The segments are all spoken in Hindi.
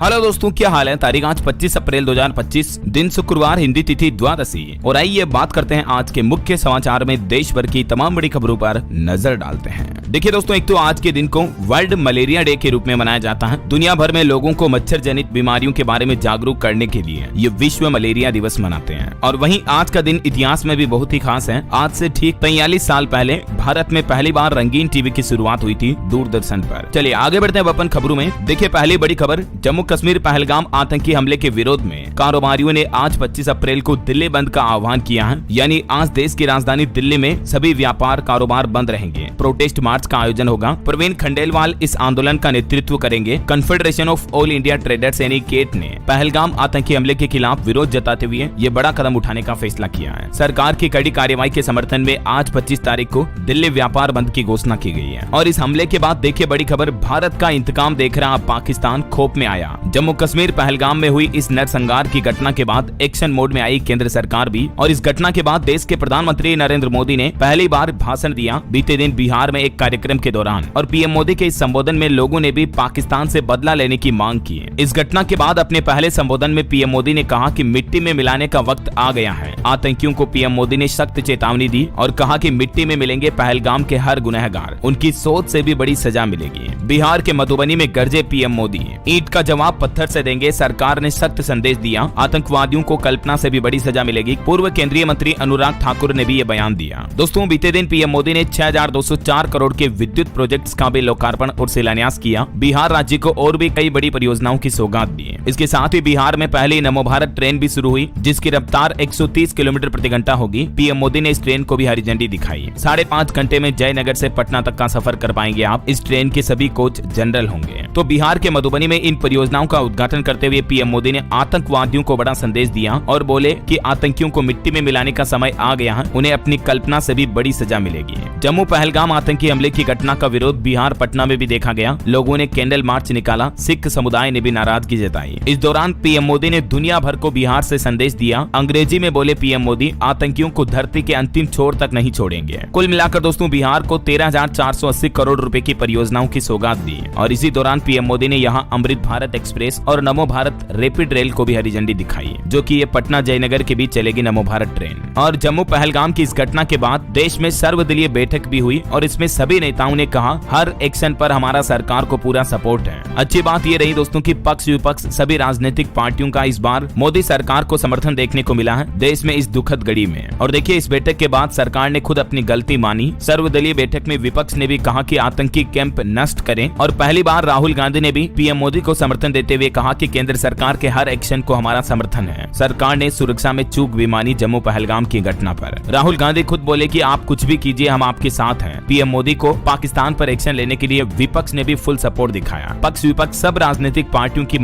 हेलो दोस्तों, क्या हाल है। तारीख आज 25 अप्रैल 2025, दिन शुक्रवार, हिंदी तिथि द्वादशी। और आइए बात करते हैं आज के मुख्य समाचार में देश भर की तमाम बड़ी खबरों पर नजर डालते हैं। देखिए दोस्तों, एक तो आज के दिन को वर्ल्ड मलेरिया डे के रूप में मनाया जाता है। दुनिया भर में लोगों को मच्छर जनित बीमारियों के बारे में जागरूक करने के लिए ये विश्व मलेरिया दिवस मनाते हैं। और वहीं आज का दिन इतिहास में भी बहुत ही खास है। आज से ठीक 43 साल पहले भारत में पहली बार रंगीन टीवी की शुरुआत हुई थी दूरदर्शन पर। चलिए आगे बढ़ते हैं अपन खबरों में। देखिए पहली बड़ी खबर, जम्मू कश्मीर पहलगाम आतंकी हमले के विरोध में कारोबारियों ने आज 25 अप्रैल को दिल्ली बंद का आह्वान किया है। यानी आज देश की राजधानी दिल्ली में सभी व्यापार कारोबार बंद रहेंगे। प्रोटेस्ट मार्च का आयोजन होगा। प्रवीण खंडेलवाल इस आंदोलन का नेतृत्व करेंगे। Confederation of all India traders यानी केट ने पहलगाम आतंकी हमले के खिलाफ विरोध जताते हुए ये बड़ा कदम उठाने का फैसला किया है। सरकार की कड़ी कार्रवाई के समर्थन में आज 25 तारीख को दिल्ली व्यापार बंद की घोषणा की गई है। और इस हमले के बाद देखिए बड़ी खबर, भारत का इंतकाम देख रहा पाकिस्तान खौफ में आया। जम्मू कश्मीर पहलगाम में हुई इस नरसंहार की घटना के बाद एक्शन मोड में आई केंद्र सरकार भी। और इस घटना के बाद देश के प्रधानमंत्री नरेंद्र मोदी ने पहली बार भाषण दिया बीते दिन बिहार में एक कार्यक्रम के दौरान। और पीएम मोदी के इस संबोधन में लोगों ने भी पाकिस्तान से बदला लेने की मांग की है। इस घटना के बाद अपने पहले संबोधन में पीएम मोदी ने कहा कि मिट्टी में मिलाने का वक्त आ गया है। आतंकियों को पीएम मोदी ने सख्त चेतावनी दी और कहा कि मिट्टी में मिलेंगे पहलगाम के हर गुनहगार, उनकी सोच से भी बड़ी सजा मिलेगी। बिहार के मधुबनी में गरजे पीएम मोदी, ईंट का जवाब पत्थर से देंगे, सरकार ने सख्त संदेश दिया। आतंकवादियों को कल्पना से भी बड़ी सजा मिलेगी। पूर्व केंद्रीय मंत्री अनुराग ठाकुर ने भी ये बयान दिया। दोस्तों बीते दिन पीएम मोदी ने 6204 करोड़ के विद्युत प्रोजेक्ट्स का भी लोकार्पण और शिलान्यास किया। बिहार राज्य को और भी कई बड़ी परियोजनाओं की सौगात दी। इसके साथ ही बिहार में पहली नमो भारत ट्रेन भी शुरू हुई, जिसकी रफ्तार 130 किलोमीटर प्रति घंटा होगी। पीएम मोदी ने इस ट्रेन को भी हरी झंडी दिखाई। 5.5 घंटे में जयनगर से पटना तक का सफर कर पाएंगे आप। इस ट्रेन के सभी कोच जनरल होंगे। तो बिहार के मधुबनी में इन परियोजनाओं का उद्घाटन करते हुए पीएम मोदी ने आतंकवादियों को बड़ा संदेश दिया और बोले कि आतंकियों को मिट्टी में मिलाने का समय आ गया है, उन्हें अपनी कल्पना से भी बड़ी सजा मिलेगी। जम्मू पहलगाम आतंकी हमले की घटना का विरोध बिहार पटना में भी देखा गया। लोगों ने कैंडल मार्च निकाला। सिख समुदाय ने भी नाराजगी जताई। इस दौरान पीएम मोदी ने दुनिया भर को बिहार से संदेश दिया। अंग्रेजी में बोले पीएम मोदी, आतंकियों को धरती के अंतिम छोर तक नहीं छोड़ेंगे। कुल मिलाकर दोस्तों बिहार को 13,480 करोड़ रुपए की परियोजनाओं की सौगात दी। और इसी दौरान पीएम मोदी ने यहाँ अमृत भारत एक्सप्रेस और नमो भारत रैपिड रेल को भी हरी झंडी दिखाई, जो कि ये पटना जयनगर के बीच चलेगी नमो भारत ट्रेन। और जम्मू पहलगाम की इस घटना के बाद देश में सर्वदलीय बैठक भी हुई और इसमें सभी नेताओं ने कहा हर एक्शन पर हमारा सरकार को पूरा सपोर्ट है। अच्छी बात ये रही दोस्तों कि पक्ष विपक्ष सभी राजनीतिक पार्टियों का इस बार मोदी सरकार को समर्थन देखने को मिला है देश में इस दुखद घड़ी में। और देखिए इस बैठक के बाद सरकार ने खुद अपनी गलती मानी। सर्वदलीय बैठक में विपक्ष ने भी कहा कि आतंकी कैंप नष्ट करें। और पहली बार राहुल गांधी ने भी पीएम मोदी को समर्थन देते हुए कहा कि केंद्र सरकार के हर एक्शन को हमारा समर्थन है। सरकार ने सुरक्षा में चूक भी मानी जम्मू पहलगाम की घटना पर। राहुल गांधी खुद बोले कि आप कुछ भी कीजिए, हम आपके साथ हैं। पीएम मोदी को पाकिस्तान पर एक्शन लेने के लिए विपक्ष ने भी फुल सपोर्ट दिखाया। पक्ष विपक्ष सब राजनीतिक पार्टियों की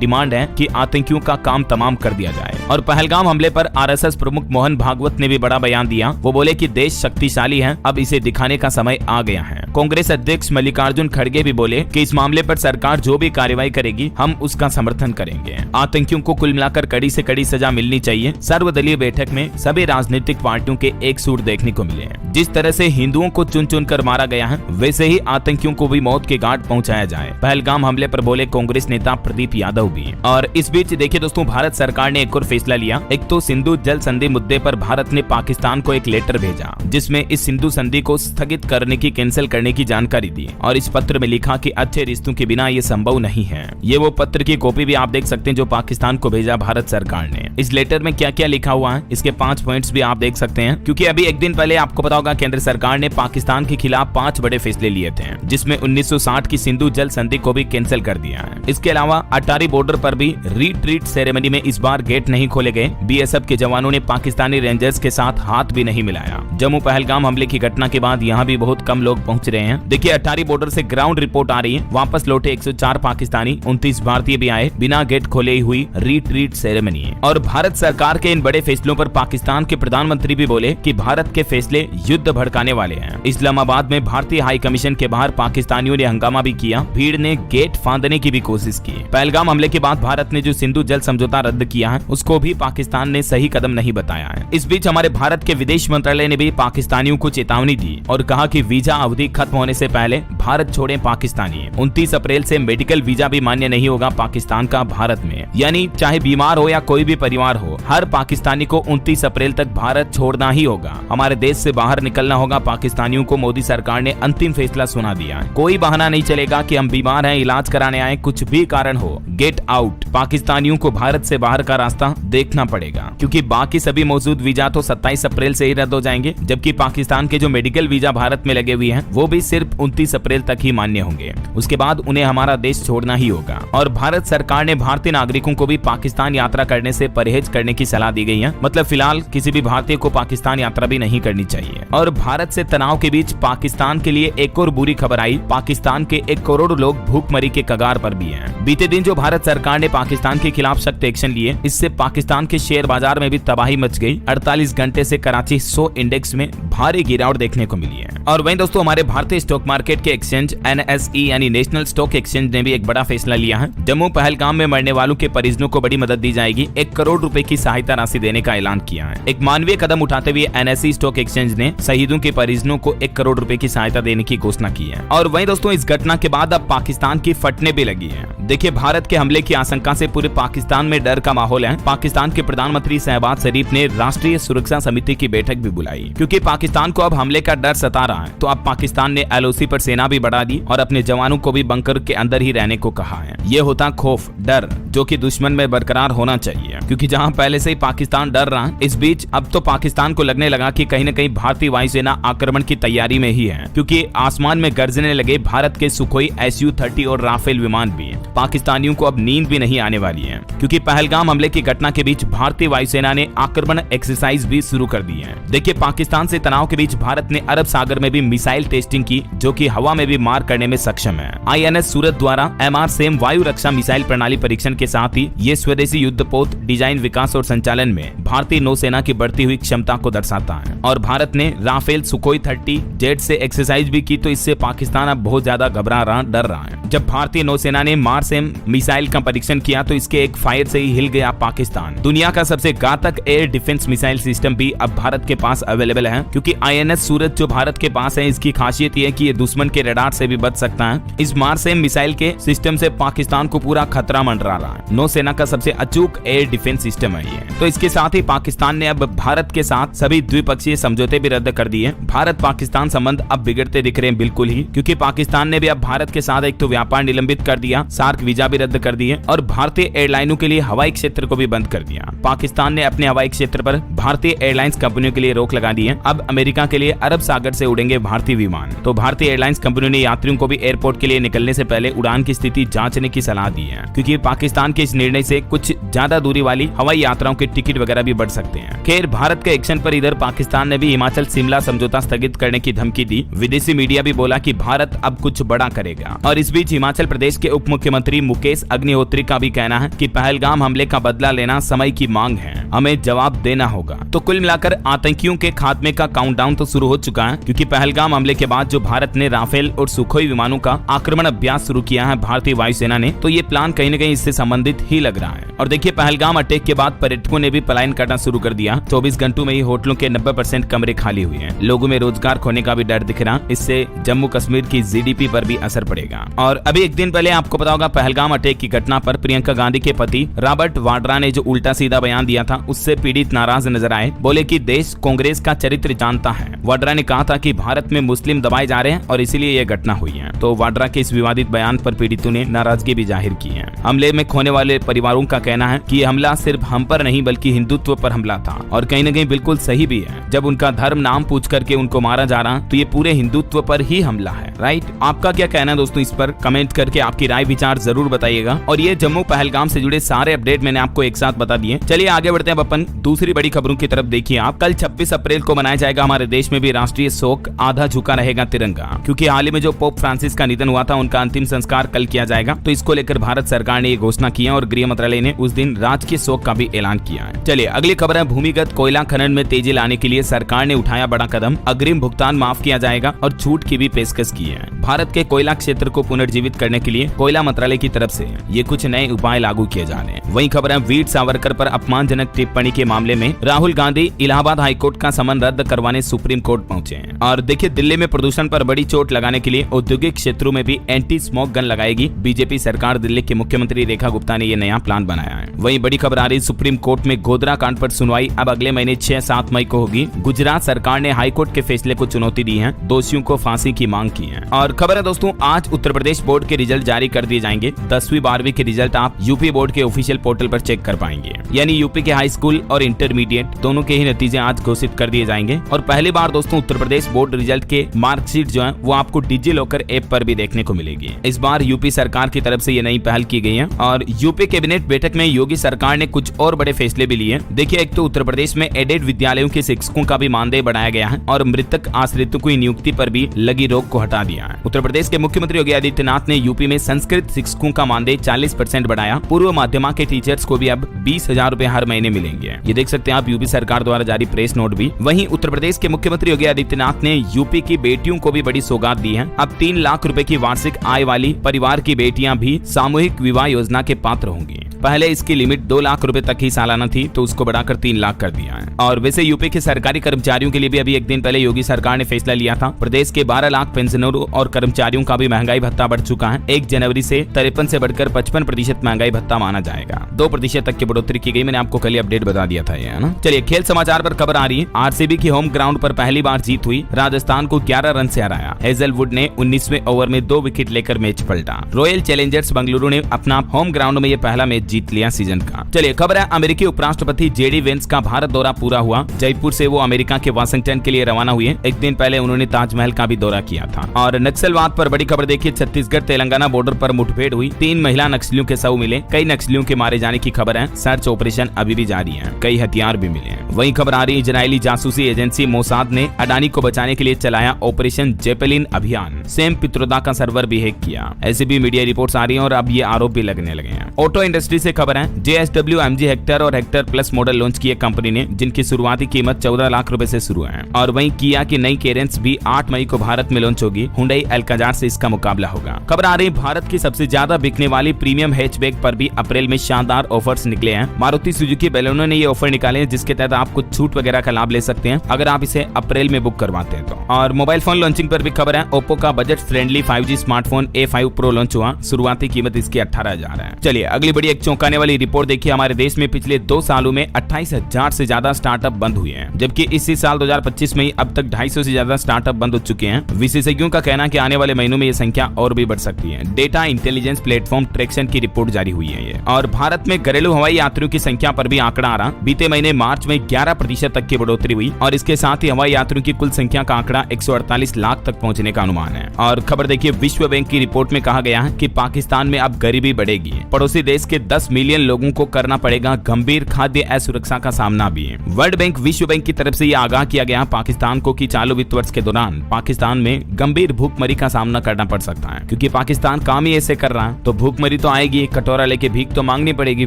डिमांड है कि आतंकियों का काम तमाम कर दिया जाए। और पहलगाम हमले पर आरएसएस प्रमुख मोहन भागवत ने भी बड़ा बयान दिया। वो बोले कि देश शक्तिशाली है, अब इसे दिखाने का समय आ गया है। कांग्रेस अध्यक्ष मल्लिकार्जुन खड़गे भी बोले कि इस मामले पर सरकार जो भी कार्रवाई करेगी हम उसका समर्थन करेंगे। आतंकियों को कुल मिलाकर कड़ी से कड़ी सजा मिलनी चाहिए। सर्वदलीय बैठक में सभी राजनीतिक पार्टियों के एक सूर देखने को मिले। जिस तरह से हिंदुओं को चुन चुन कर मारा गया है, वैसे ही आतंकियों को भी मौत के घाट पहुंचाया जाए। पहलगाम हमले पर बोले कांग्रेस नेता प्रदीप यादव भी। और इस बीच देखिए दोस्तों भारत सरकार ने एक और फैसला लिया। एक तो सिंधु जल संधि मुद्दे पर भारत ने पाकिस्तान को एक लेटर भेजा, जिसमें इस सिंधु संधि को स्थगित करने की, कैंसिल करने की जानकारी दी। और इस पत्र में लिखा कि अच्छे रिश्तों के बिना ये संभव नहीं है। ये वो पत्र की कॉपी भी आप देख सकते हैं जो पाकिस्तान को भेजा भारत सरकार ने। इस लेटर में क्या क्या लिखा हुआ है, इसके 5 पॉइंट्स भी आप देख सकते हैं। क्योंकि अभी एक दिन पहले आपको पता होगा केंद्र सरकार ने पाकिस्तान के खिलाफ 5 बड़े फैसले लिए थे, जिसमें 1960 की सिंधु जल संधि को भी कैंसिल कर दिया है। इसके अलावा अटारी बॉर्डर पर भी रीट्रीट सेरेमनी में इस बार गेट नहीं खोले गए। बीएसएफ के जवानों ने पाकिस्तानी रेंजर्स के साथ हाथ भी नहीं मिलाया। जम्मू पहलगाम हमले की घटना के बाद यहाँ भी बहुत कम लोग पहुंच रहे हैं। देखिए अटारी बॉर्डर से ग्राउंड रिपोर्ट आ रही है। वापस लौटे 104 पाकिस्तानी, 29 भारतीय भी आए। बिना गेट खोले हुई रीट्रीट सेरेमनी। और भारत सरकार के इन बड़े फैसलों पर पाकिस्तान के प्रधानमंत्री भी बोले कि भारत के फैसले युद्ध भड़काने वाले हैं। इस्लामाबाद में भारतीय हाई कमीशन के बाहर पाकिस्तानियों ने हंगामा भी किया। भीड़ ने गेट फांदने की भी कोशिश की। पहलगाम हमले के बाद भारत ने जो सिंधु जल समझौता रद्द किया है, उसको भी पाकिस्तान ने सही कदम नहीं बताया है। इस बीच हमारे भारत के विदेश मंत्रालय ने भी मोदी पाकिस्तानियों को चेतावनी दी और कहा कि वीजा अवधि खत्म होने से पहले भारत छोड़ें पाकिस्तानी। 29 अप्रैल से मेडिकल वीजा भी मान्य नहीं होगा पाकिस्तान का भारत में, यानी चाहे बीमार हो या कोई भी परिवार हो, हर पाकिस्तानी को 29 अप्रैल तक भारत छोड़ना ही होगा। हमारे देश से बाहर निकलना होगा पाकिस्तानियों को। मोदी सरकार ने अंतिम फैसला सुना दिया है। कोई बहाना नहीं चलेगा कि हम बीमार हैं, इलाज कराने आए, कुछ भी कारण हो, गेट आउट। पाकिस्तानियों को भारत से बाहर का रास्ता देखना पड़ेगा, क्योंकि बाकी सभी मौजूद वीजा तो 27 अप्रैल से ही रद्द हो जाएंगे, जबकि पाकिस्तान के जो मेडिकल वीजा भारत में लगे हुए हैं वो भी सिर्फ 29 अप्रैल तक ही मान्य होंगे। उसके बाद उन्हें हमारा देश छोड़ना ही होगा। और भारत सरकार ने भारतीय नागरिकों को भी पाकिस्तान यात्रा करने से परहेज करने की सलाह दी गई है। मतलब फिलहाल किसी भी भारतीय को पाकिस्तान यात्रा भी नहीं करनी चाहिए। और भारत से तनाव के बीच पाकिस्तान के लिए एक और बुरी खबर आई। पाकिस्तान के 1 करोड़ लोग भूखमरी के कगार पर भी हैं। बीते दिन जो भारत सरकार ने पाकिस्तान के खिलाफ सख्त एक्शन लिए, इससे पाकिस्तान के शेयर बाजार में भी तबाही मच गई। 48 घंटे से कराची 100 इंडेक्स में भारी गिरावट देखने को मिली है। और वहीं दोस्तों हमारे भारतीय स्टॉक मार्केट के एक्सचेंज NSE यानी नेशनल स्टॉक एक्सचेंज ने भी एक बड़ा फैसला लिया है। जम्मू पहलगाम में मरने वालों के परिजनों को बड़ी मदद दी जाएगी। 1 करोड़ रुपए की सहायता राशि देने का ऐलान किया है। एक मानवीय कदम उठाते हुए NSE स्टॉक एक्सचेंज ने शहीदों के परिजनों को 1 करोड़ रुपए की सहायता देने की घोषणा की है। और वहीं दोस्तों इस घटना के बाद अब पाकिस्तान की फटने भी लगी है। देखिए, भारत के हमले की आशंका से पूरे पाकिस्तान में डर का माहौल है। पाकिस्तान के प्रधानमंत्री शहबाज शरीफ ने राष्ट्रीय सुरक्षा समिति की बैठक भी बुलाई, क्योंकि पाकिस्तान को अब हमले का डर सता रहा है। तो अब पाकिस्तान ने LOC पर सेना भी बढ़ा दी और अपने जवानों को भी बंकर के अंदर ही रहने को कहा है। ये होता खौफ, डर, जो कि दुश्मन में बरकरार होना चाहिए, क्योंकि जहां पहले से ही पाकिस्तान डर रहा, इस बीच अब तो पाकिस्तान को लगने लगा कि कहीं न कहीं भारतीय वायुसेना आक्रमण की तैयारी में ही है, क्योंकि आसमान में गरजने लगे भारत के सुखोई Su-30 और राफेल विमान भी। पाकिस्तानियों को अब नींद भी नहीं आने वाली है, क्योंकि पहलगाम हमले की घटना के बीच भारतीय वायुसेना ने आक्रमण एक्सरसाइज भी शुरू कर दी है। देखिए, पाकिस्तान से तनाव के बीच भारत ने अरब सागर में भी मिसाइल टेस्टिंग की, जो कि हवा में भी मार करने में सक्षम है। INS सूरत द्वारा MR सेम वायु रक्षा मिसाइल प्रणाली परीक्षण के साथ ही ये स्वदेशी युद्धपोत डिजाइन, विकास और संचालन में भारतीय नौसेना की बढ़ती हुई क्षमता को दर्शाता है। और भारत ने राफेल सुखोई 30 जेट से एक्सरसाइज भी की, तो इससे पाकिस्तान अब बहुत ज्यादा घबरा रहा, डर रहा है। जब भारतीय नौसेना ने मारसेम मिसाइल का परीक्षण किया तो इसके एक फायर से ही हिल गया पाकिस्तान। दुनिया का सबसे घातक एयर डिफेंस मिसाइल सिस्टम भी अब भारत के पास अवेलेबल है, क्योंकि INS सूरत जो भारत के पास है, इसकी खासियत ये है कि ये दुश्मन के रडार से भी बच सकता है। इस मारसेम मिसाइल के सिस्टम से पाकिस्तान को पूरा खतरा मंडरा रहा है। नौसेना का सबसे अचूक एयर डिफेंस सिस्टम है ये। तो इसके साथ ही पाकिस्तान ने अब भारत के साथ सभी द्विपक्षीय समझौते भी रद्द कर दिए। भारत पाकिस्तान संबंध अब बिगड़ते दिख रहे हैं बिल्कुल ही, क्योंकि पाकिस्तान ने भी अब भारत के साथ एक तो व्यापार निलंबित कर दिया, सार्क वीजा भी रद्द कर दिए और भारतीय एयरलाइनों के लिए हवाई क्षेत्र को भी बंद कर दिया। पाकिस्तान ने अपने हवाई क्षेत्र पर भारतीय एयरलाइंस कंपनियों के लिए रोक लगा दी है। अब अमेरिका के लिए अरब सागर से उड़ेंगे भारतीय विमान। तो भारतीय एयरलाइंस कंपनियों ने यात्रियों को भी एयरपोर्ट के लिए निकलने से पहले उड़ान की स्थिति जांचने की सलाह दी है, क्योंकि पाकिस्तान के इस निर्णय से कुछ ज्यादा दूरी वाली हवाई यात्राओं के टिकट वगैरह भी बढ़ सकते हैं। खैर, भारत के एक्शन पर इधर पाकिस्तान ने भी हिमाचल शिमला समझौता स्थगित करने की धमकी दी। विदेशी मीडिया भी बोला कि भारत अब कुछ बड़ा करेगा। और इस बीच हिमाचल प्रदेश के उप मुख्यमंत्री मुकेश अग्निहोत्री का भी कहना है कि पहलगाम हमले का बदला लेना समय की मांग है, हमें जवाब देना होगा। तो कुल मिलाकर आतंकियों के खात्मे का काउंटडाउन तो शुरू हो चुका है, क्योंकि पहलगाम हमले के बाद जो भारत ने राफेल और सुखोई विमानों का आक्रमण अभ्यास शुरू किया है भारतीय वायुसेना ने, तो ये प्लान कहीं न कहीं इससे संबंधित ही लग रहा है। और देखिए, पहलगाम अटैक के बाद पर्यटकों ने भी पलायन करना शुरू कर दिया। 24 घंटों में ही होटलों के 90% कमरे खाली हुए हैं। लोगों में रोजगार खोने का भी डर दिख रहा। इससे जम्मू कश्मीर की GDP पर भी असर पड़ेगा। और अभी एक दिन पहले आपको पता होगा, पहलगाम अटैक की घटना पर प्रियंका गांधी के पति रॉबर्ट वाड्रा ने जो उल्टा सीधा बयान दिया था, उससे पीड़ित नाराज नजर आए। बोले कि देश कांग्रेस का चरित्र जानता है। वाड्रा ने कहा था कि भारत में मुस्लिम दबाए जा रहे हैं और इसीलिए यह घटना हुई है। तो वाड्रा के इस विवादित बयान पर पीड़ितों ने नाराजगी भी जाहिर की है। हमले में खोने वाले परिवारों का कहना है कि यह हमला सिर्फ हम पर नहीं बल्कि हिंदुत्व पर हमला था, और कहीं न कहीं बिल्कुल सही भी है। जब उनका धर्म नाम पूछ करके उनको मारा जा रहा तो ये पूरे हिंदुत्व पर ही हमला है। राइट, आपका क्या कहना है दोस्तों? इस पर कमेंट करके आपकी राय विचार जरूर बताइएगा। और ये जम्मू पहलगाम से जुड़े सारे अपडेट मैंने आपको एक साथ बता दिए। चलिए आगे बढ़ते हैं अपन दूसरी बड़ी खबरों की तरफ। देखिए आप, कल 26 अप्रैल को मनाया जाएगा हमारे देश में भी राष्ट्रीय शोक, आधा झुका रहेगा तिरंगा, क्योंकि हाल ही में जो पोप फ्रांसिस का निधन हुआ था, उनका अंतिम संस्कार कल किया जाएगा। तो इसको लेकर भारत सरकार ने ये घोषणा की है और गृह मंत्रालय ने उस दिन राजकीय शोक का भी ऐलान किया है। चलिए अगली खबर है, भूमिगत कोयला खनन में तेजी लाने के लिए सरकार ने उठाया बड़ा कदम। अग्रिम भुगतान माफ किया जाएगा और छूट की भी पेशकश की है। भारत के कोयला क्षेत्र को पुनर्जीवित करने के लिए कोयला मंत्रालय की तरफ से ये कुछ नए उपाय लागू किए जा रहे हैं। वहीं खबर है, वीर सावरकर पर अपमानजनक टिप्पणी के मामले में राहुल गांधी इलाहाबाद हाईकोर्ट का समन अनुदान रद्द करवाने सुप्रीम कोर्ट पहुंचे हैं। और देखिए दिल्ली में प्रदूषण पर बड़ी चोट लगाने के लिए औद्योगिक क्षेत्रों में भी एंटी स्मोक गन लगाएगी बीजेपी सरकार। दिल्ली के मुख्यमंत्री रेखा गुप्ता ने ये नया प्लान बनाया है। वहीं बड़ी खबर आ रही सुप्रीम कोर्ट में गोधरा कांड पर सुनवाई अब अगले महीने 6-7 मई को होगी। गुजरात सरकार ने हाईकोर्ट के फैसले को चुनौती दी है, दोषियों को फांसी की मांग की है। और खबर है दोस्तों, आज उत्तर प्रदेश बोर्ड के रिजल्ट जारी कर दिए जाएंगे। 10वीं 12वीं के रिजल्ट आप यूपी बोर्ड के ऑफिशियल पोर्टल पर चेक कर पाएंगे। यानी यूपी के हाई स्कूल और इंटरमीडिएट दोनों के ही नतीजे आज घोषित कर दिए जाएंगे। और पहली बार दोस्तों उत्तर प्रदेश बोर्ड रिजल्ट के मार्कशीट जो है वो आपको डिजी लॉकर ऐप पर भी देखने को मिलेगी। इस बार यूपी सरकार की तरफ से ये नई पहल की गई है। और यूपी कैबिनेट बैठक में योगी सरकार ने कुछ और बड़े फैसले भी लिए। देखिए एक तो उत्तर प्रदेश में एडेड विद्यालयों के शिक्षकों का भी मानदेय बढ़ाया गया है और मृतक आश्रितों की नियुक्ति पर भी लगी रोक को हटा दिया है। उत्तर प्रदेश के मुख्यमंत्री योगी आदित्यनाथ ने यूपी में संस्कृत शिक्षकों का मानदेय 40% बढ़ाया। पूर्व माध्यमा के टीचर्स को भी अब 20,000 रुपए हर महीने मिलेंगे। ये देख सकते हैं आप यूपी सरकार द्वारा जारी प्रेस नोट भी। वहीं उत्तर प्रदेश के मुख्यमंत्री योगी आदित्यनाथ ने यूपी की बेटियों को भी बड़ी सौगात दी है। अब 3 लाख रुपए की वार्षिक आय वाली परिवार की बेटियां भी सामूहिक विवाह योजना के पात्र होंगी। पहले इसकी लिमिट 2 लाख रुपए तक ही सालाना थी, तो उसको बढ़ाकर 3 लाख कर दिया है। और वैसे यूपी के सरकारी कर्मचारियों के लिए भी अभी एक दिन पहले योगी सरकार ने फैसला लिया था। प्रदेश के 12 लाख पेंशनरों और कर्मचारियों का भी महंगाई भत्ता बढ़ चुका है। 1 जनवरी से 53 से बढ़कर 55% महंगाई भत्ता माना जाएगा। 2% तक की बढ़ोतरी की गई। मैंने आपको कल अपडेट बता दिया था ये, है ना। चलिए खेल समाचार पर खबर आ रही है। आरसीबी की होम ग्राउंड पर पहली बार जीत हुई। राजस्थान को 11 रन से हराया। हेजलवुड ने 19वें ओवर में 2 विकेट लेकर मैच पलटा। रॉयल चैलेंजर्स बेंगलुरु ने अपना होम ग्राउंड में ये पहला मैच जीत लिया सीजन का। चलिए खबर है अमेरिकी उपराष्ट्रपति जेडी वेंस का भारत दौरा पूरा हुआ। जयपुर से वो अमेरिका के वाशिंगटन के लिए रवाना हुए। एक दिन पहले उन्होंने ताजमहल का भी दौरा किया था। और नक्सलवाद पर बड़ी खबर देखिए, छत्तीसगढ़ तेलंगाना बॉर्डर पर मुठभेड़ हुई। 3 महिला नक्सलियों के शव मिले। कई नक्सलियों के मारे जाने की खबर है। सर्च ऑपरेशन अभी भी जारी है। कई हथियार भी मिले हैं। वहीं खबर आ रही इजरायली जासूसी एजेंसी मोसाद ने अडानी को बचाने के लिए चलाया ऑपरेशन जेपेलिन अभियान। सेम पित्रोदा का सर्वर भी हैक किया। ऐसी भी मीडिया रिपोर्ट्स आ रही हैं और अब ये आरोप भी लगने लगे हैं। ऑटो इंडस्ट्री से खबर है, JSW MG हेक्टर और हेक्टर प्लस मॉडल लॉन्च किए कंपनी ने, जिनकी शुरुआती कीमत 14 लाख रुपए से शुरू है। और वहीं किया की नई केरेंस भी 8 मई को भारत में लॉन्च होगी। हुंडई अल्काजार से इसका मुकाबला होगा। खबर आ रही भारत की सबसे ज्यादा बिकने वाली प्रीमियम हैचबैक पर भी अप्रैल में शानदार ऑफर्स निकले हैं। मारुति सुजुकी बैलेनो ने ये ऑफर निकाले हैं, जिसके तहत आप कुछ छूट वगैरह का लाभ ले सकते हैं अगर आप इसे अप्रैल में बुक करवाते हैं तो। और मोबाइल फोन लॉन्चिंग पर भी खबर है। ओप्पो का budget friendly 5G smartphone A5 Pro launch हुआ। शुरुआती कीमत इसकी 18,000 है। चलिए अगली बड़ी एक चौंकाने वाली रिपोर्ट देखिए। हमारे देश में पिछले 2 सालों में 28,000 से ज्यादा स्टार्टअप बंद हुए हैं, जबकि इसी साल 2025 में अब तक 250 से ज्यादा स्टार्टअप बंद हो चुके हैं। विशेषज्ञों का कहना है कि आने वाले महीनों में ये संख्या और भी बढ़ सकती है। डेटा इंटेलिजेंस प्लेटफॉर्म ट्रैक्शन की रिपोर्ट जारी हुई है ये। और भारत में घरेलू हवाई यात्रियों की संख्या पर भी आंकड़ा आ रहा। बीते महीने मार्च में 11% तक की बढ़ोतरी हुई और इसके साथ ही हवाई यात्रियों की कुल संख्या का आंकड़ा 148 लाख तक पहुंचने का अनुमान है। और खबर देखिए, विश्व बैंक की रिपोर्ट में कहा गया है कि पाकिस्तान में अब गरीबी बढ़ेगी। पड़ोसी देश के 10 मिलियन लोगों को करना पड़ेगा गंभीर खाद्य असुरक्षा का सामना भी। वर्ल्ड बैंक विश्व बैंक की तरफ से यह आगाह किया गया पाकिस्तान को कि चालू वित्त वर्ष के दौरान पाकिस्तान में गंभीर भूखमरी का सामना करना पड़ सकता है, क्योंकि पाकिस्तान काम ही ऐसे कर रहा है तो भूखमरी तो आएगी। कटोरा लेके भीख तो मांगनी पड़ेगी,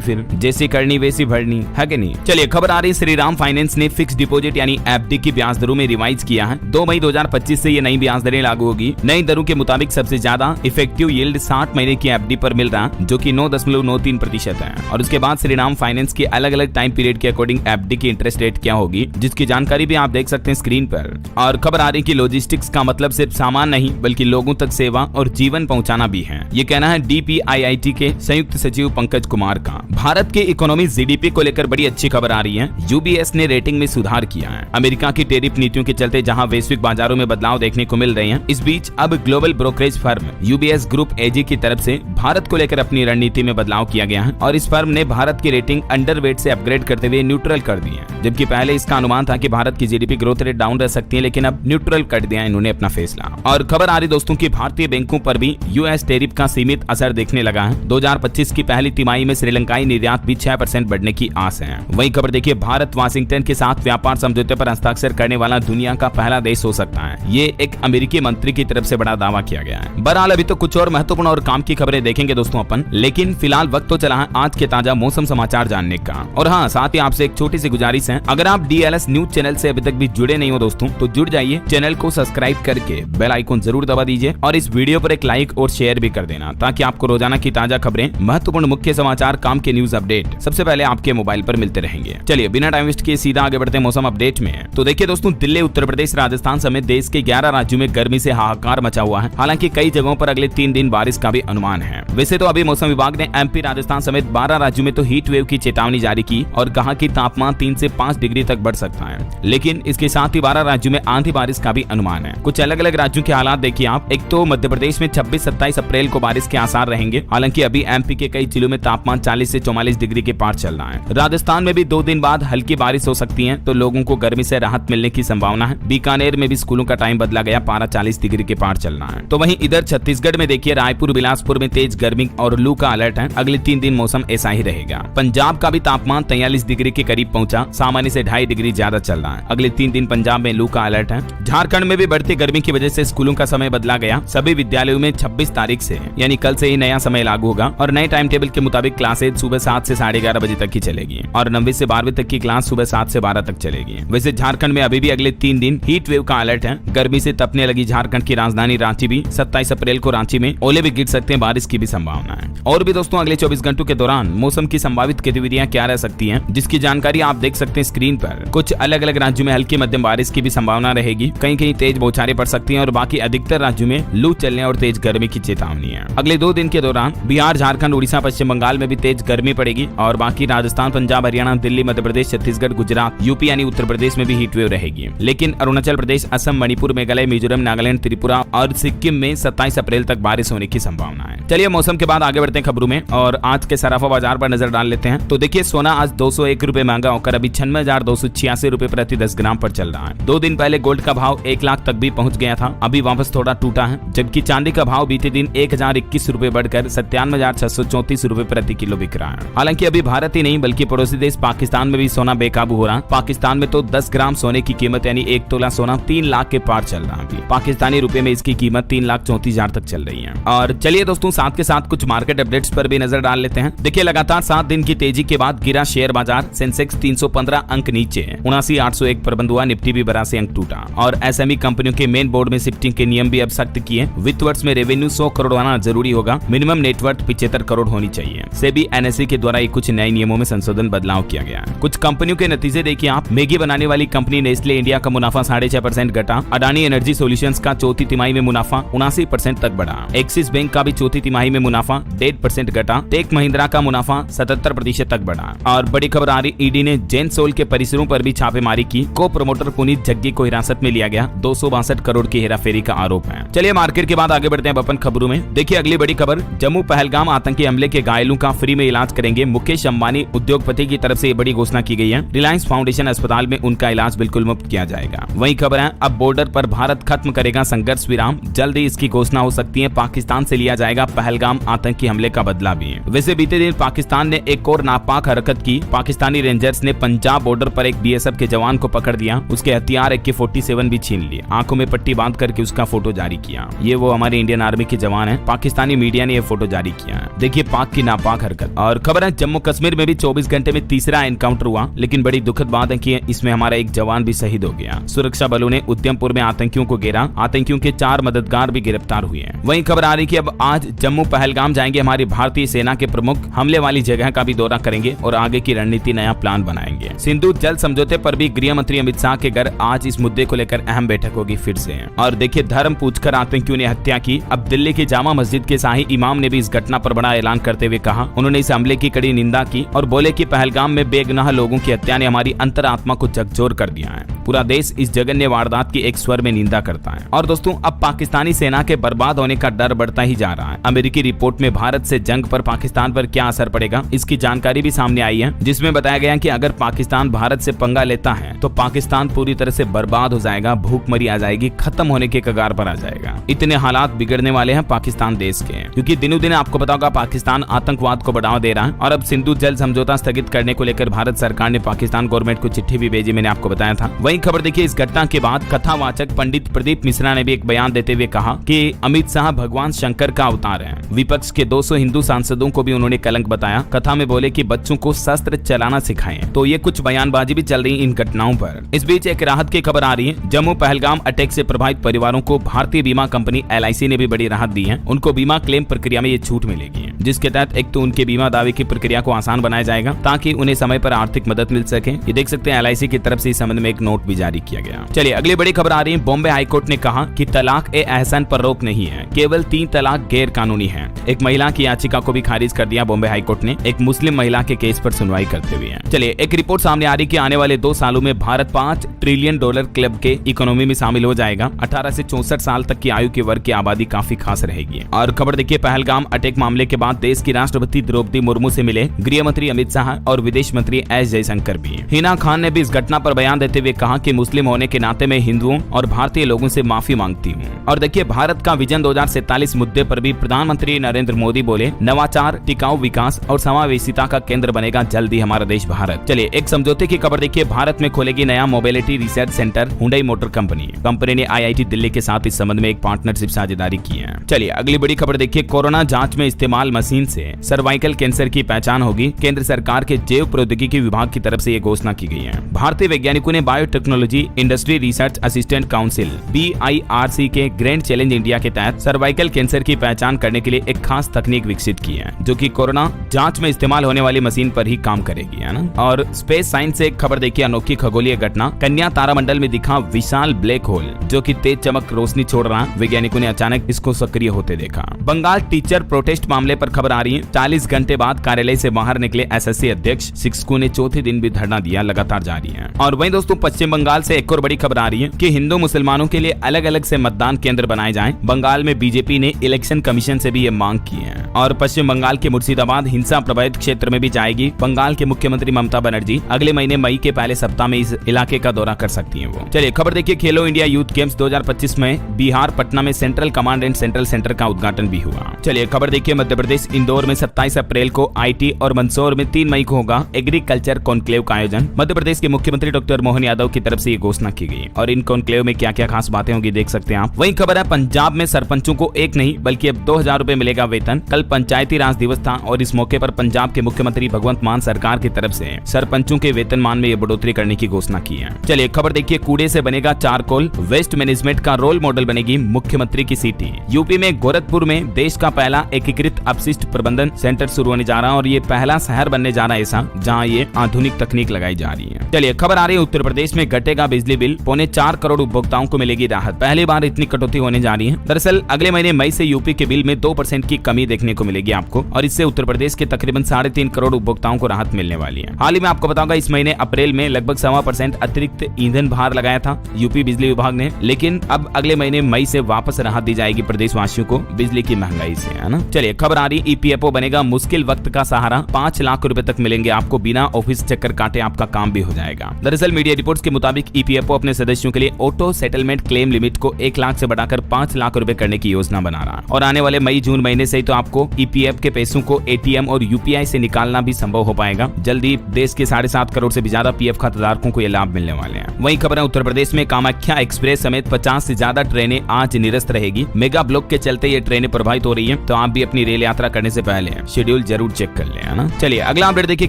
फिर जैसी करनी वैसी भरनी है कि नहीं। चलिए खबर आ रही, श्रीराम फाइनेंस ने फिक्स डिपॉजिट यानी FD की ब्याज दरों में रिवाइज किया है। 2 मई 2025 से ये नई ब्याज दरें लागू होगी। नई दरों के मुताबिक सबसे ज्यादा इफेक्टिव यील्ड 60 महीने की FD पर मिल रहा है, जो कि 9.93% है। और उसके बाद श्रीराम फाइनेंस के अलग अलग टाइम पीरियड के अकॉर्डिंग FD की इंटरेस्ट रेट क्या होगी, जिसकी जानकारी भी आप देख सकते हैं स्क्रीन पर। और खबर आ रही कि लॉजिस्टिक्स का मतलब सिर्फ सामान नहीं बल्कि लोगों तक सेवा और जीवन पहुंचाना भी है। ये कहना है DPIIT के संयुक्त सचिव पंकज कुमार का। भारत के इकोनॉमी GDP को लेकर बड़ी अच्छी खबर आ रही है। UBS ने रेटिंग में सुधार किया है। अमेरिका की टेरिफ नीतियों के चलते जहां वैश्विक बाजारों में बदलाव देखने को मिल रहे हैं, इस बीच अब global brokerage firm UBS group AG की तरफ से भारत को लेकर अपनी रणनीति में बदलाव किया गया है और इस फर्म ने भारत की रेटिंग अंडरवेट से अपग्रेड करते हुए न्यूट्रल कर दी है। जबकि पहले इसका अनुमान था कि भारत की GDP ग्रोथ रेट डाउन रह सकती है, लेकिन अब न्यूट्रल कर दिया इन्होंने अपना फैसला। और खबर आ रही दोस्तों की भारतीय बैंकों पर भी US टेरिफ का सीमित असर देखने लगा है। 2025 की पहली तिमाही में श्रीलंकाई निर्यात भी 6% बढ़ने की आस है। वही खबर देखिए, भारत वाशिंगटन के साथ व्यापार समझौते पर हस्ताक्षर करने वाला दुनिया का पहला देश हो सकता है। ये एक अमेरिकी मंत्री की तरफ से बड़ा दावा किया गया है। बहरहाल अभी तो कुछ और महत्वपूर्ण और काम की खबरें देखेंगे दोस्तों अपन, लेकिन फिलहाल वक्त तो चला है आज के ताजा मौसम समाचार जानने का। और हाँ, साथ ही आपसे एक छोटी सी गुजारिश है, अगर आप DLS न्यूज चैनल से अभी तक भी जुड़े नहीं हो दोस्तों तो जुड़ जाइए, चैनल को सब्सक्राइब करके बेल आइकन जरूर दबा दीजिए और इस वीडियो पर एक लाइक और शेयर भी कर देना, ताकि आपको रोजाना की ताजा खबरें, महत्वपूर्ण मुख्य समाचार, काम के न्यूज अपडेट सबसे पहले आपके मोबाइल पर मिलते रहेंगे। चलिए बिना टाइम वेस्ट किए सीधा आगे बढ़ते हैं मौसम अपडेट में। तो देखिए दोस्तों, दिल्ली, उत्तर प्रदेश, राजस्थान समेत देश के 11 राज्यों में गर्मी से हाहाकार मचा हुआ है। हालांकि कई जगहों पर अगले 3 दिन बारिश का भी अनुमान है। वैसे तो अभी मौसम विभाग ने MP, राजस्थान समेत 12 राज्यों में तो हीट वेव की चेतावनी जारी की और कहा कि तापमान 3 से 5 डिग्री तक बढ़ सकता है। लेकिन इसके साथ ही 12 राज्यों में आंधी बारिश का भी अनुमान है। कुछ अलग अलग राज्यों के हालात देखिए आप। एक तो मध्य प्रदेश में 26-27 अप्रैल को बारिश के आसार रहेंगे। हालांकि अभी MP के कई जिलों में तापमान 40 से 44 डिग्री के पार चल रहा है। राजस्थान में भी 2 दिन बाद हल्की बारिश हो सकती है, तो लोगों को गर्मी से राहत मिलने की संभावना है। बीकानेर में भी स्कूलों का टाइम बदला गया, पारा 40 डिग्री के पार चल रहा है। तो वहीं इधर छत्तीसगढ़ में देखिए, रायपुर, बिलासपुर में तेज गर्मी और लू का अलर्ट है। अगले 3 दिन मौसम ऐसा ही रहेगा। पंजाब का भी तापमान 43 डिग्री के करीब पहुंचा, सामान्य से 2.5 डिग्री ज्यादा चल रहा है। अगले 3 दिन पंजाब में लू का अलर्ट है। झारखंड में भी बढ़ती गर्मी की वजह से स्कूलों का समय बदला गया। सभी विद्यालयों में 26 तारीख से यानी कल से ही नया समय लागू होगा और नए टाइम टेबल के मुताबिक क्लासेज सुबह 7 से 11:30 बजे तक ही चलेगी और 9वीं से 12वीं तक की क्लास सुबह 7 से 12 तक चलेगी। वैसे झारखंड में अभी भी अगले 3 दिन हीट वेव का अलर्ट है। गर्मी से तपने लगी झारखंड की राजधानी रांची भी। 27 अप्रैल को रांची में ओले भी गिर सकते हैं, बारिश की भी संभावना है। और भी दोस्तों, अगले 24 घंटों के दौरान मौसम की संभावित गतिविधियां क्या रह सकती हैं, जिसकी जानकारी आप देख सकते हैं स्क्रीन पर। कुछ अलग अलग राज्यों में हल्की मध्यम बारिश की भी संभावना रहेगी। कहीं कहीं तेज बौछारें पड़ सकती हैं और बाकी अधिकतर राज्यों में लू चलने और तेज गर्मी की चेतावनी है। अगले 2 दिन के दौरान बिहार, झारखंड, उड़ीसा, पश्चिम बंगाल में भी तेज गर्मी पड़ेगी और बाकी राजस्थान, पंजाब, हरियाणा, दिल्ली, मध्य प्रदेश, छत्तीसगढ़, गुजरात, यूपी यानी उत्तर प्रदेश में भी हीट वेव रहेगी। लेकिन अरुणाचल प्रदेश, असम, मणिपुर, मेघालय, मिजोरम, नागालैंड, त्रिपुरा और सिक्किम में 27 अप्रैल तक बारिश होने की संभावना है। चलिए मौसम के बाद आगे बढ़ते हैं खबरों में और आज के सराफा बाजार पर नजर डाल लेते हैं। तो देखिए, सोना आज 201 रुपए महंगा होकर अभी 96,286 रुपए प्रति 10 ग्राम पर चल रहा है। 2 दिन पहले गोल्ड का भाव 1 लाख तक भी पहुंच गया था, अभी वापस थोड़ा टूटा है। जबकि चांदी का भाव बीते दिन 1021 रुपए बढ़कर 97,634 रुपए प्रति किलो बिक रहा है। हालांकि अभी भारत ही नहीं बल्कि पड़ोसी देश पाकिस्तान में भी सोना बेकाबू हो रहा है। पाकिस्तान में तो 10 ग्राम सोने की कीमत यानी 1 तोला सोना 3 लाख के पार चल रहा है। पाकिस्तानी रुपए में इसकी कीमत 3,34,000 तक चल रही है। और चलिए दोस्तों, साथ के साथ कुछ मार्केट अपडेट्स पर भी नजर डाल लेते हैं। देखिए, लगातार 7 दिन की तेजी के बाद गिरा शेयर बाजार। सेंसेक्स 315 अंक नीचे 79,801 पर बंद हुआ। निफ्टी भी 82 अंक टूटा और SME कंपनियों के मेन बोर्ड में शिफ्टिंग के नियम भी अब सख्त किए। वित्त वर्ष में रेवेन्यू 100 करोड़ होना जरूरी होगा। मिनिमम नेटवर्थ 75 करोड़ होनी चाहिए। सेबी NSE के द्वारा कुछ नए नियमों में संशोधन बदलाव किया गया है। कुछ कंपनियों के नतीजे देखिए आप। मैगी बनाने वाली कंपनी नेस्ले इंडिया का मुनाफा 6.5% घटा। अडानी एनर्जी सॉल्यूशंस का चौथी तिमाही में मुनाफा 79% तक बढ़ा। एक्सिस बैंक का भी चौथी तिमाही में मुनाफा 1.5% घटा। टेक महिंद्रा का मुनाफा 77% तक बढ़ा। और बड़ी खबर आ रही, ईडी ने जैन सोल के परिसरों पर भी छापेमारी की। को प्रोमोटर पुनीत जग्गी को हिरासत में लिया गया। 262 करोड़ की हेराफेरी का आरोप है। चलिए मार्केट के बाद आगे बढ़ते हैं अपन खबरों में। देखिए, अगली बड़ी खबर, जम्मू पहलगाम आतंकी हमले के घायलों का फ्री में इलाज करेंगे। मुकेश अंबानी उद्योगपति की तरफ से बड़ी घोषणा की गई है। रिलायंस फाउंडेशन अस्पताल में उनका इलाज बिल्कुल मुफ्त किया जाएगा। वही खबर है, अब बॉर्डर पर भारत खत्म करेगा संघर्ष विराम। जल्द ही इसकी घोषणा हो सकती है। पाकिस्तान से लिया जाएगा पहलगाम आतंकी हमले का बदला भी। वैसे बीते दिन पाकिस्तान ने एक और नापाक हरकत की। पाकिस्तानी रेंजर्स ने पंजाब बॉर्डर पर एक BSF के जवान को पकड़ दिया। उसके हथियार AK-47 भी छीन लिए। आंखों में पट्टी बांध करके उसका फोटो जारी किया। ये वो हमारे इंडियन आर्मी के जवान है। पाकिस्तानी मीडिया ने ये फोटो जारी किया है। देखिए पाक की नापाक हरकत। और खबर है, जम्मू कश्मीर में भी 24 घंटे में तीसरा एनकाउंटर हुआ। लेकिन बड़ी दुखद बात है कि इसमें हमारा एक जवान भी शहीद हो गया। सुरक्षा बलों ने उद्यमपुर में आतंकियों को घेरा। आतंकियों के 4 मददगार भी गिरफ्तार हुए हैं। वहीं खबर आ रही कि अब आज जम्मू पहलगाम जाएंगे हमारी भारतीय सेना के प्रमुख। हमले वाली जगह का भी दौरा करेंगे और आगे की रणनीति नया प्लान बनाएंगे। सिंधु जल समझौते पर भी गृह मंत्री अमित शाह के घर आज इस मुद्दे को लेकर अहम बैठक होगी फिर से। और देखिए, धर्म पूछकर आतंकियों ने हत्या की। अब दिल्ली की जामा मस्जिद के शाही इमाम ने भी इस घटना पर बड़ा ऐलान करते हुए कहा, उन्होंने इस हमले की कड़ी निंदा की और बोले कि पहलगाम में बेगुनाह लोगों की हत्या ने हमारी अंतरात्मा को झकझोर कर दिया है। पूरा देश इस जघन्य वारदात की एक स्वर में निंदा करता है। और दोस्तों, अब पाकिस्तानी सेना के बर्बाद होने का डर बढ़ता ही जा रहा है। अमेरिकी रिपोर्ट में भारत से जंग पर पाकिस्तान पर क्या असर पड़ेगा, इसकी जानकारी भी सामने आई है, जिसमें बताया गया कि अगर पाकिस्तान भारत से पंगा लेता है तो पाकिस्तान पूरी तरह से बर्बाद हो जाएगा, भूखमरी आ जाएगी, खत्म होने के कगार पर आ जाएगा। इतने हालात बिगड़ने वाले हैं पाकिस्तान देश के, क्योंकि दिनों दिन आपको पता होगा पाकिस्तान आतंकवाद को बढ़ावा दे रहा है। और अब सिंधु जल समझौता स्थगित करने को लेकर भारत सरकार ने पाकिस्तान गवर्नमेंट को चिट्ठी भी भेजी, मैंने आपको बताया था। वही खबर देखिए, इस घटना के बाद कथावाचक पंडित प्रदीप मिश्रा ने भी एक बयान देते हुए कहा कि अमित शाह भगवान शंकर का अवतार है। विपक्ष के 200 हिंदू सांसदों को भी उन्होंने उन्होंने कलंक बताया। कथा में बोले कि बच्चों को शस्त्र चलाना सिखाएं। तो ये कुछ बयानबाजी भी चल रही इन घटनाओं पर। इस बीच एक राहत की खबर आ रही है। जम्मू पहलगाम अटैक से प्रभावित परिवारों को भारतीय बीमा कंपनी LIC ने भी बड़ी राहत दी है। उनको बीमा क्लेम प्रक्रिया में ये छूट मिलेगी, जिसके तहत एक तो उनके बीमा दावे की प्रक्रिया को आसान बनाया जाएगा ताकि उन्हें समय पर आर्थिक मदद मिल सके। ये देख सकते हैं LIC की तरफ से इस संबंध में एक नोट भी जारी किया गया। चलिए अगली बड़ी खबर आ रही है। बॉम्बे हाईकोर्ट ने कहा कि तलाक ए एहसान पर रोक नहीं है, केवल 3 तलाक गैर कानूनी है। एक महिला की याचिका को भी खारिज कर दिया बॉम्बे हाईकोर्ट ने, एक मुस्लिम महिला के केस पर सुनवाई करते हुए। चलिए एक रिपोर्ट सामने आ रही कि आने वाले 2 सालों में भारत $5 ट्रिलियन क्लब के इकोनॉमी में शामिल हो जाएगा। 18 से 64 साल तक की आयु के वर्ग की आबादी काफी खास रहेगी। और खबर देखिए, पहलगाम अटैक मामले के बाद देश की राष्ट्रपति द्रौपदी मुर्मू से मिले गृह मंत्री अमित शाह और विदेश मंत्री S जयशंकर भी। हिना खान ने भी इस घटना पर बयान देते हुए कहा कि मुस्लिम होने के नाते मैं हिंदुओं और भारतीय लोगों से माफी मांगती हूँ। और देखिए, भारत का विजन 2047 मुद्दे पर भी प्रधानमंत्री नरेंद्र मोदी बोले, नवाचार, टिकाऊ विकास और समावेशिता का केंद्र बनेगा जल्द ही हमारा देश भारत। चलिए एक समझौते की खबर देखिए, भारत में खोलेगी नया mobility research centre Hyundai motor company ने IIT दिल्ली के साथ इस संबंध में एक पार्टनरशिप साझेदारी की है। चलिए अगली बड़ी खबर देखिए, कोरोना जांच में इस्तेमाल मशीन से सर्वाइकल कैंसर की पहचान होगी। केंद्र सरकार के जैव प्रौद्योगिकी विभाग की तरफ से ये घोषणा की गई है। भारतीय वैज्ञानिकों ने biotechnology industry research assistant council BIRC के ग्रैंड चैलेंज इंडिया के तहत सर्वाइकल कैंसर की पहचान करने के लिए एक खास तकनीक विकसित की है, जो कि कोरोना जांच में इस्तेमाल होने वाली मशीन पर ही काम करेगी, है ना। और स्पेस साइंस से एक खबर देखिए, अनोखी खगोलीय घटना, कन्या तारामंडल में दिखा विशाल ब्लैक होल जो कि तेज चमक रोशनी छोड़ रहा। वैज्ञानिकों ने अचानक इसको सक्रिय होते देखा। बंगाल टीचर प्रोटेस्ट मामले पर खबर आ रही है। 40 घंटे बाद कार्यालय से बाहर निकले SSC अध्यक्ष, शिक्षकों ने चौथे दिन भी धरना दिया, लगातार जारी है। और वहीं दोस्तों, पश्चिम बंगाल से एक और बड़ी खबर आ रही है कि हिंदू मुसलमानों के लिए अलग अलग से मतदान केंद्र बनाए जाएं। बंगाल में बीजेपी ने इलेक्शन कमीशन से भी ये मांग की है। और पश्चिम बंगाल के मुर्शिदाबाद हिंसा प्रभावित क्षेत्र में भी जाएगी। बंगाल के मुख्यमंत्री ममता बनर्जी अगले महीने मई के पहले सप्ताह में इस इलाके का दौरा कर सकती है वो। चलिए खबर देखिए, खेलो इंडिया यूथ गेम्स 2025 में बिहार पटना में central command and central centre का उद्घाटन भी हुआ। चलिए खबर देखिए, मध्य प्रदेश इंदौर में 27 अप्रैल को IT और मंदसौर में 3 मई को होगा एग्रीकल्चर कॉन्क्लेव का आयोजन। मध्य प्रदेश के मुख्यमंत्री डॉक्टर मोहन यादव की तरफ से ये घोषणा की गई। और इन कॉन्क्लेव में क्या क्या खास बातें होंगी देख सकते हैं आप। वही खबर है, पंजाब में सरपंचों को एक नहीं बल्कि अब 2000 रुपए मिलेगा वेतन। कल पंचायती राज दिवस था और इस मौके पर पंजाब के मुख्यमंत्री भगवंत मान सरकार की तरफ से सरपंचों के वेतनमान में ये बढ़ोतरी करने की घोषणा की है। चलिए खबर देखिए, कूड़े से बनेगा चारकोल, वेस्ट मैनेजमेंट का रोल मॉडल बनेगी मुख्यमंत्री की सिटी। यूपी में गोरखपुर में देश का पहला एकीकृत अपशिष्ट प्रबंधन सेंटर शुरू होने जा रहा है और ये पहला शहर बनने जा रहा है ऐसा, जहां ये आधुनिक तकनीक लगाई जा रही है। चलिए खबर आ रही है, उत्तर प्रदेश में घटेगा बिजली बिल, 4.25 करोड़ उपभोक्ताओं को मिलेगी राहत। पहली बार इतनी कटौती होने जा रही है। दरअसल अगले महीने मई से यूपी के बिल में 2% की कमी देखने को मिलेगी आपको, और इससे उत्तर प्रदेश के तकरीबन 3.5 करोड़ उपभोक्ताओं को राहत मिलने वाली है। हाल ही में आपको बताऊंगा, इस महीने अप्रैल में लगभग 1.25% अतिरिक्त ईंधन भार लगाया था यूपी बिजली विभाग ने, लेकिन अब अगले महीने मई से वापस राहत दी जाएगी प्रदेशवासियों को बिजली की महंगाई से, है ना। चलिए खबर आ रही, EPFO बनेगा मुश्किल वक्त का सहारा, 5 लाख रुपए तक मिलेंगे आपको, बिना ऑफिस चक्कर काटे आपका काम भी हो जाएगा। दरअसल मीडिया रिपोर्ट्स के मुताबिक EPFO अपने सदस्यों के लिए ऑटो सेटलमेंट क्लेम लिमिट को 1 लाख से बढ़ाकर 5 लाख रुपए करने की योजना बना रहा है। और आने वाले मई जून महीने से ही तो आपको EPF के पैसों को ATM और UPI से निकालना भी संभव हो पाएगा। जल्दी देश के 7.5 करोड़ से भी ज्यादा PF खाताधारकों को ये लाभ मिलने वाले हैं। वहीं खबर है, उत्तर प्रदेश में कामाख्या एक्सप्रेस समेत 50 से ज्यादा ट्रेनें आज निरस्त रहेगी। मेगा ब्लॉक के चलते ये ट्रेनें प्रभावित हो रही है, तो आप भी अपनी रेल यात्रा करने से पहले शेड्यूल जरूर चेक कर लें, है ना। चलिए अगला अपडेट देखिए,